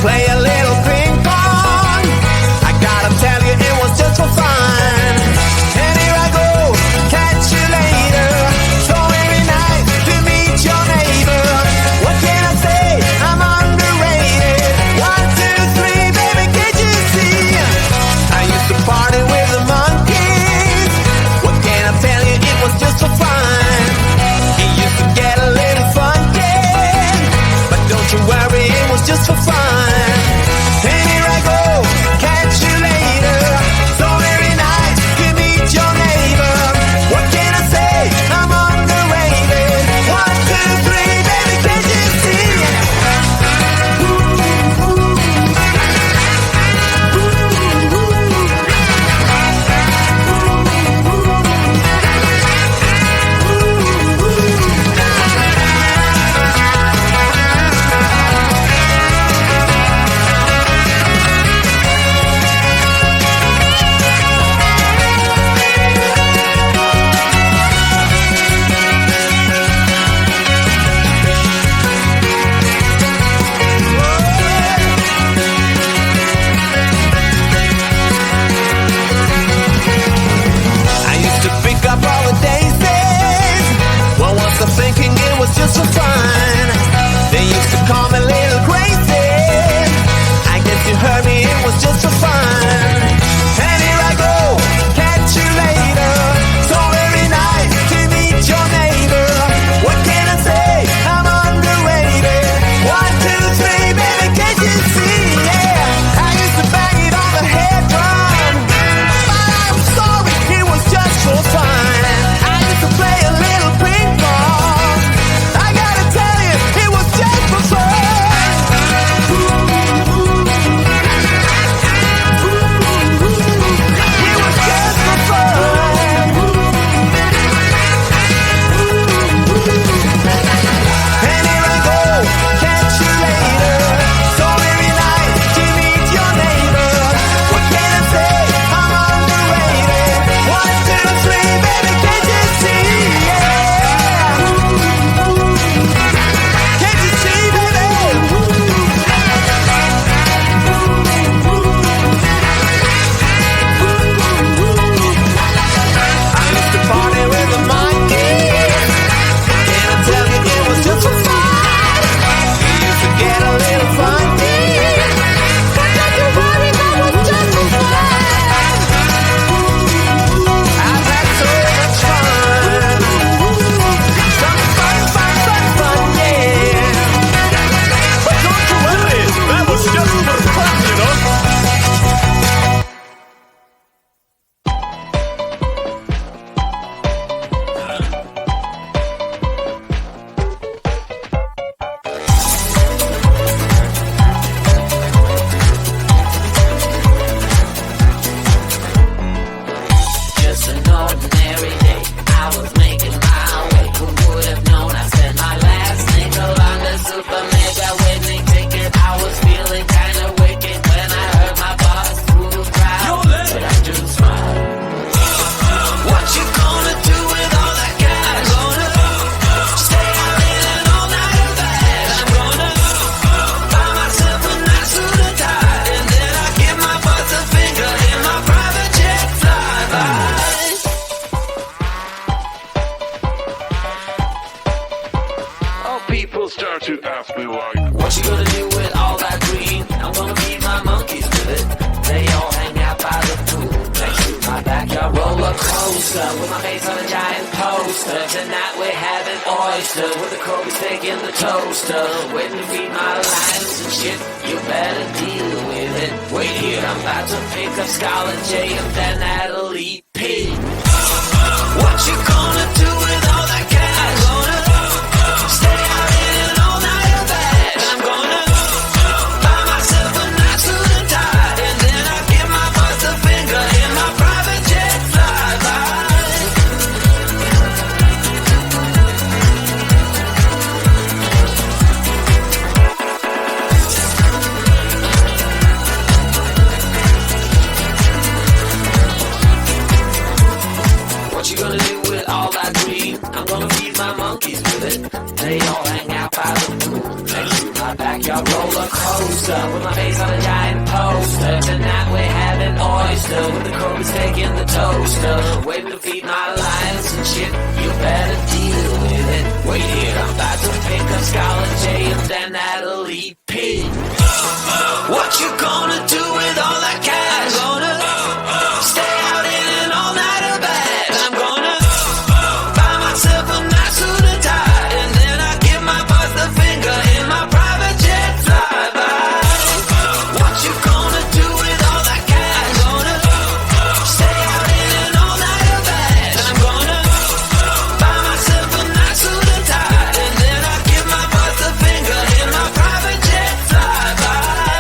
play a little ping pong. I gotta tell you, it was just for fun. And here I go, catch you later. So every night to meet your neighbor. What can I say? I'm underrated. 1, 2, 3, baby, can't you see? I used to party with the monkeys. What can I tell you? It was just for fun. It used to get a little funky, but don't you worry, it was just for fun. And here I go, catch you later. So every night you meet your neighbor. What can I say? I'm underrated. 1, 2, 3, baby, can't you see? I used to pick up all the daisies. Well, what's the thinking? It was just for fun. They used to call me little crazy. I guess you heard me, it was just for fun. And here I go, catch you later. So every night to meet your neighbor. What can I say? I'm underrated. 1, 2, 3, baby, can't you see? Yeah, I used to bang it on the head drum. But I'm sorry, it was just for fun. I used to play a little ping pong. I gotta tell you, it was just for fun. It was just for fun. And here I go, catch you later. So every night to meet your neighbor. What can I say? I'm underrated. 1, 2, 3, baby, can't you see? Yeah. Can't you see, baby? I used to party with the monkeys. Can I tell you, it was just for fun. We used to get a little funky. But don't you worry, that was just for fun. I've had so much fun. Some fun, yeah. But don't you worry, that was just for fun, you know. Just an ordinary day, I was making my way. Who would have known I spent my last nickel on the super mega winning ticket? I was feeling kinda wicked when I heard my boss through the crowd. But I do smile. What you gonna do with all that cash? Gonna stay out in an all-nighter bag. I'm gonna buy myself a nice suit and tie, and then I give my boss a finger in my private jet flyby. How people start to ask me like, What you gonna do with all that green? I'm gonna feed my monkeys with it. They all hang out by the pool next to my backyard roller coaster with my face on a giant poster. Tonight we're having oyster with the Kobe steak in the toaster. Waiting to feed my lions and shit. You better deal with it. Wait here, I'm about to pick up Scarlett J and then Natalie P. What you gonna do with all that cash? Gonna stay out in an all-nighter bag. I'm gonna buy myself a nice suit and tie, and then I give my boss a finger in my private jet flyby. What you gonna do with all coaster with my face on a giant poster. Tonight we're having oyster with the Kroger's taking the toaster. Waiting to feed my lions and shit. You better deal with it. Wait here, I'm about to pick up Scarlett J and then Natalie P. What you gonna do with all that cash? I'm gonna stay out in an all-nighter bag. I'm gonna buy myself a nice suit and tie, and then I give my boss the finger in my private jet flyby. What you gonna do with all that cash? I'm gonna stay out in an all-nighter bag. I'm gonna buy myself a nice suit and tie, and then I give my boss the finger in my private jet flyby.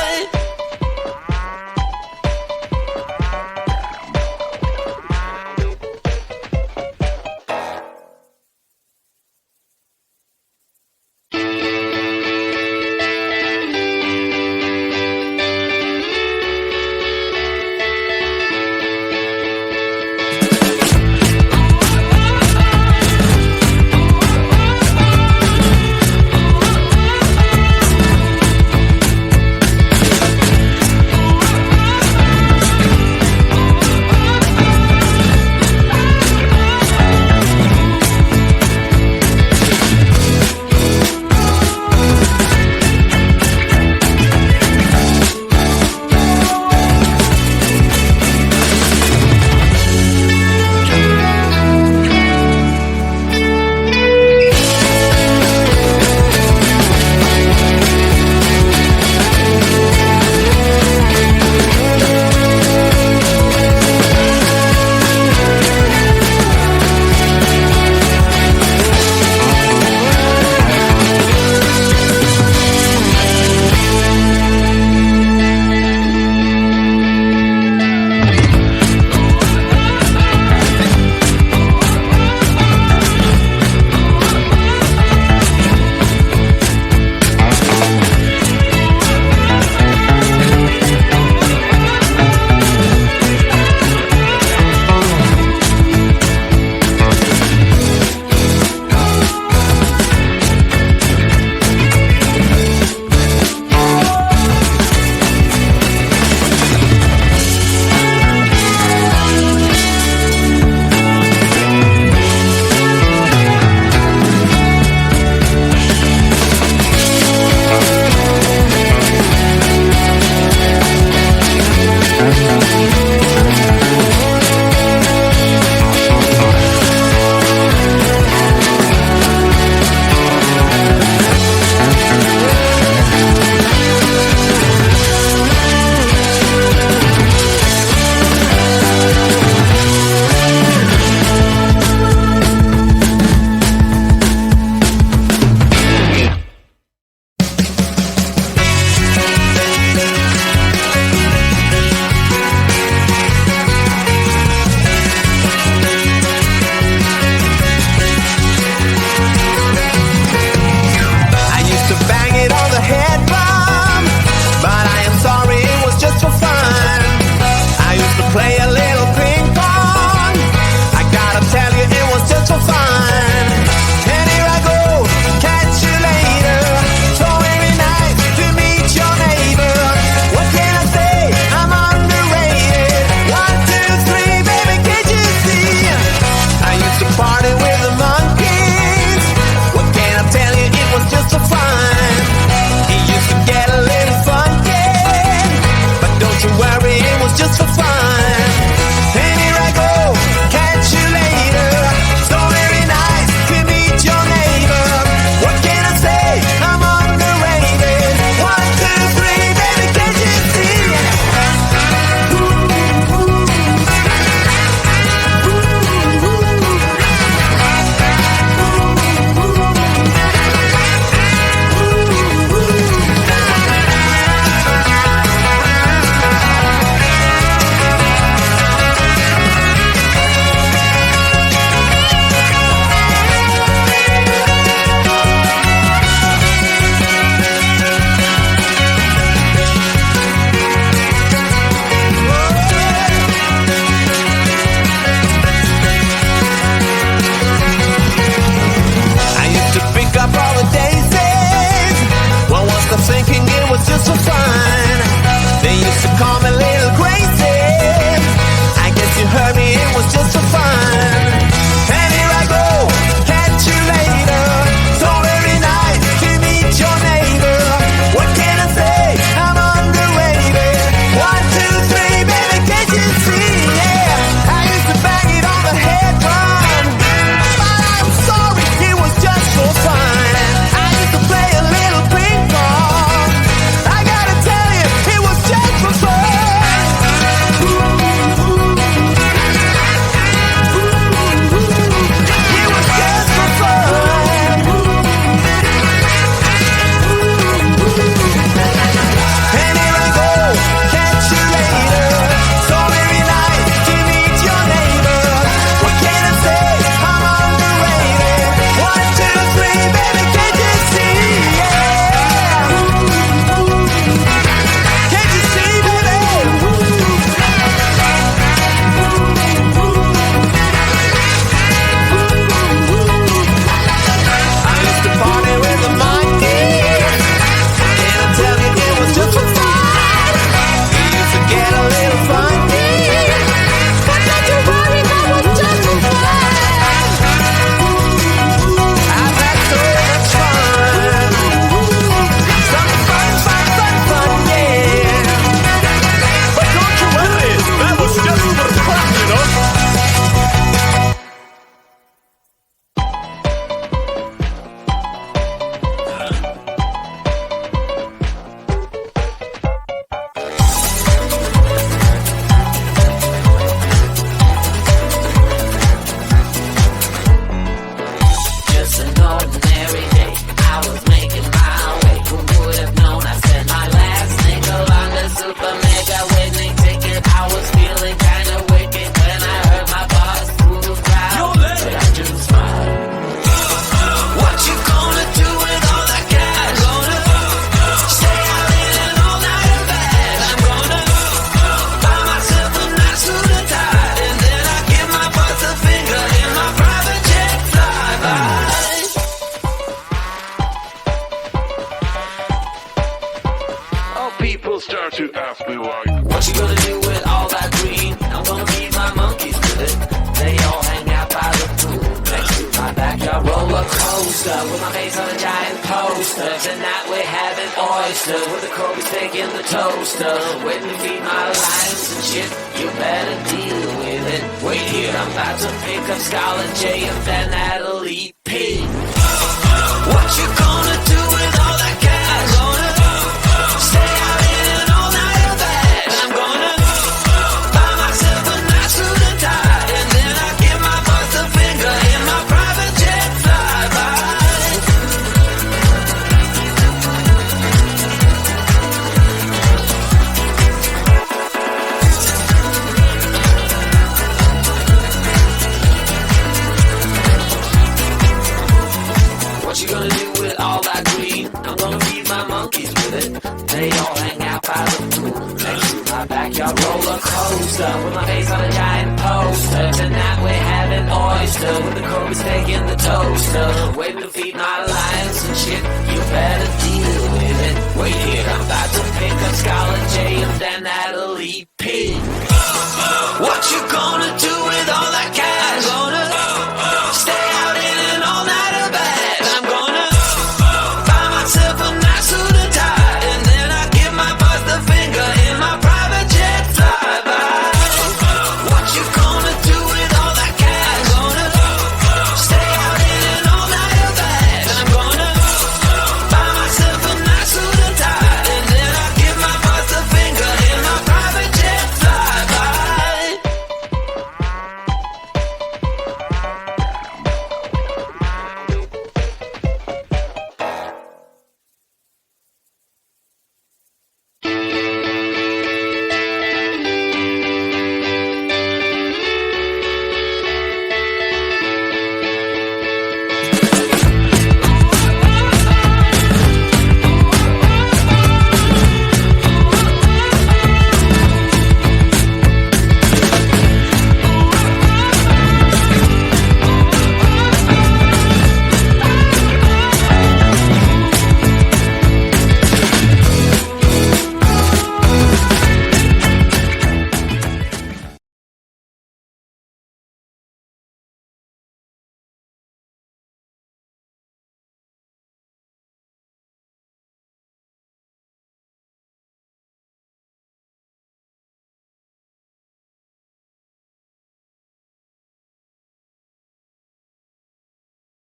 to ask me like, what you gonna do with all that green? I'm gonna feed my monkeys with it. They all hang out by the pool next to my backyard roller coaster with my face on a giant poster. Tonight we're having oysters with the Kobe steak in the toaster. Waiting to feed my lions and shit. You better deal with it. Wait here, I'm about to pick up Scarlett J and then Natalie P. What you gonna do with all that cash? Gonna stay out in an all-nighter bag. I'm gonna buy myself a nice suit and tie, and then I give my boss the finger in my private jet flyby. What you gonna do with all that green? I'm gonna feed my monkeys with it. They all hang out by the pool next to my backyard roller coaster with my face on a giant poster. Tonight we're having oyster with the Kobe steak in the toaster. Waiting to feed my lions and shit. You better deal with it. Wait here, I'm about to pick up Scarlett J and then Natalie P. What you gonna